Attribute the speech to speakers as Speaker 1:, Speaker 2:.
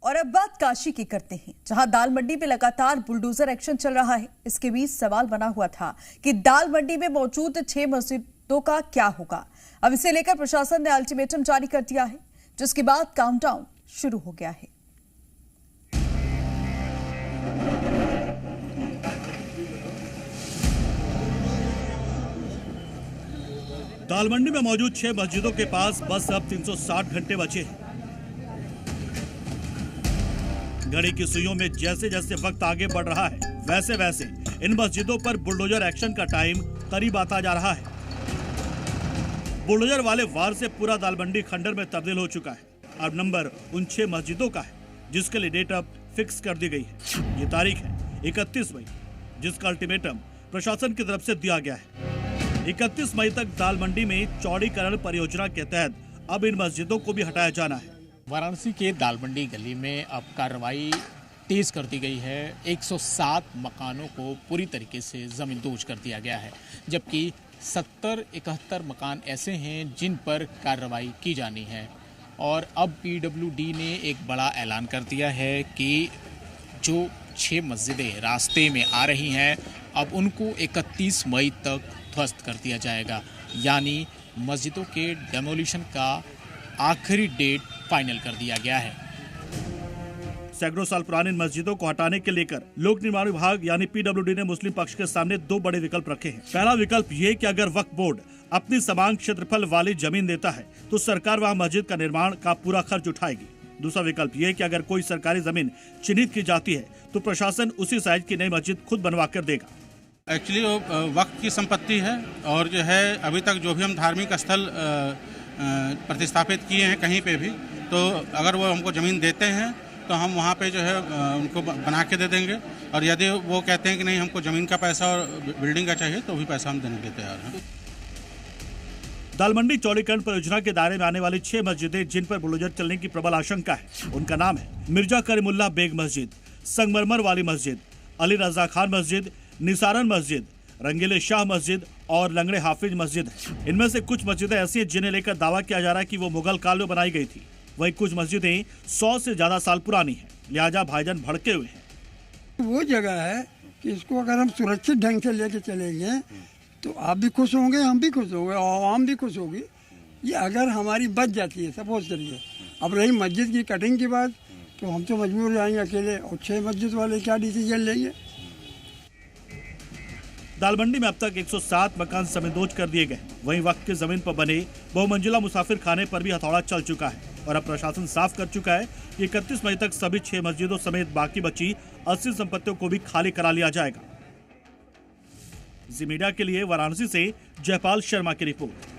Speaker 1: और अब बात काशी की करते हैं, जहां दाल मंडी में लगातार बुलडोजर एक्शन चल रहा है। इसके बीच सवाल बना हुआ था कि दाल मंडी में मौजूद 6 मस्जिदों का क्या होगा। अब इसे लेकर प्रशासन ने अल्टीमेटम जारी कर दिया है, जिसके बाद काउंटडाउन शुरू हो गया है।
Speaker 2: दाल मंडी में मौजूद 6 मस्जिदों के पास बस अब 360 घंटे बचे हैं। घड़ी की सुइयों में जैसे जैसे वक्त आगे बढ़ रहा है, वैसे वैसे इन मस्जिदों पर बुलडोजर एक्शन का टाइम करीब आता जा रहा है। बुलडोजर वाले वार से पूरा दाल मंडी खंडर में तब्दील हो चुका है। अब नंबर उन 6 मस्जिदों का है, जिसके लिए डेट अब फिक्स कर दी गई है। ये तारीख है 31 मई, जिसका अल्टीमेटम प्रशासन की तरफ से दिया गया है। 31 मई तक दाल मंडी में चौड़ीकरण परियोजना के तहत अब इन मस्जिदों को भी हटाया जाना है।
Speaker 3: वाराणसी के दाल मंडी गली में अब कार्रवाई तेज कर दी गई है। 107 मकानों को पूरी तरीके से जमींदोज कर दिया गया है, जबकि 70-71 मकान ऐसे हैं जिन पर कार्रवाई की जानी है। और अब पीडब्ल्यूडी ने एक बड़ा ऐलान कर दिया है कि जो 6 मस्जिदें रास्ते में आ रही हैं, अब उनको 31 मई तक ध्वस्त कर दिया जाएगा। यानी मस्जिदों के डेमोलिशन का आखिरी डेट फाइनल कर दिया गया है।
Speaker 2: सैकड़ों साल पुरानी मस्जिदों को हटाने के लेकर लोक निर्माण विभाग यानी पीडब्ल्यूडी ने मुस्लिम पक्ष के सामने 2 बड़े विकल्प रखे हैं। पहला विकल्प ये कि अगर वक्फ बोर्ड अपनी समान क्षेत्रफल वाली जमीन देता है तो सरकार वहां मस्जिद का निर्माण का पूरा खर्च उठाएगी। दूसरा विकल्प ये कि अगर कोई सरकारी जमीन चिन्हित की जाती है तो प्रशासन उसी साइज की नई मस्जिद खुद बनवा कर देगा।
Speaker 4: एक्चुअली वो वक्त की संपत्ति है, और जो है अभी तक जो भी हम धार्मिक स्थल प्रतिस्थापित किए हैं कहीं पे भी, तो अगर वो हमको ज़मीन देते हैं तो हम वहाँ पे जो है उनको बना के दे देंगे। और यदि वो कहते हैं कि नहीं हमको ज़मीन का पैसा और बिल्डिंग का चाहिए, तो भी पैसा हम देने के लिए तैयार हैं।
Speaker 2: दाल मंडी चौड़ीकरण परियोजना के दायरे में आने वाली 6 मस्जिदें जिन पर बुलडोजर चलने की प्रबल आशंका है, उनका नाम है मिर्जा करीमुल्लाह बेग मस्जिद, संगमरमर वाली मस्जिद, अली रजा खान मस्जिद, निसारन मस्जिद, रंगीले शाह मस्जिद और लंगड़े हाफिज मस्जिद है। इनमें से कुछ मस्जिदें ऐसी हैं जिन्हें लेकर दावा किया जा रहा है कि वो मुगल काल में बनाई गई थी। वहीं कुछ मस्जिदें 100 से ज्यादा साल पुरानी हैं, लिहाजा भाईजान भड़के हुए हैं।
Speaker 5: वो जगह है कि इसको अगर हम सुरक्षित ढंग से लेके चलेंगे तो आप भी खुश होंगे, हम भी खुश होंगे, आवाम भी खुश होगी। ये अगर हमारी बच जाती है सपोज करिए। अब रही मस्जिद की कटिंग की बात, तो हम तो मजबूर हो जाएंगे अकेले, और 6 मस्जिद वाले क्या डिसीजन लेंगे।
Speaker 2: दाल मंडी में अब तक 107 मकान जमींदोज कर दिए गए। वहीं वक्त की जमीन पर बने बहुमंजिला मुसाफिर खाने पर भी हथौड़ा चल चुका है, और अब प्रशासन साफ कर चुका है कि 31 मई तक सभी 6 मस्जिदों समेत बाकी बची 80 संपत्तियों को भी खाली करा लिया जाएगा। जी मीडिया के लिए वाराणसी से जयपाल शर्मा की रिपोर्ट।